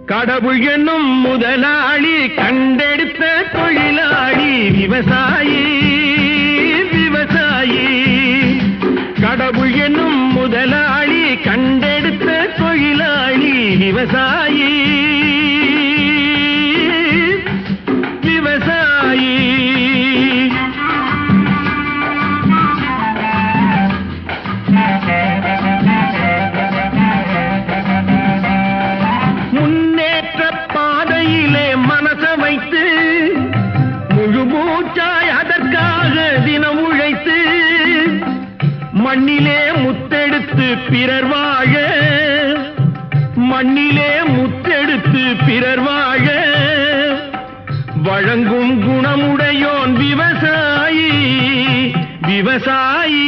கடவுள் என்னும் முதலாளி கண்டெடுத்த தொழிலாளி விவசாயி விவசாயி. கடவுள் என்னும் முதலாளி கண்டெடுத்த தொழிலாளி விவசாயி விவசாயி. முன்னேற்ற பாதையிலே மனச வைத்து முழு மூச்சாய் அதற்காக தினம் உழைத்து மண்ணிலே முத்தெடுத்து பிறர் வாழ மண்ணிலே முத்தெடுத்து பிறர் வாழ வழங்கும் குணமுடையோன் விவசாயி விவசாயி.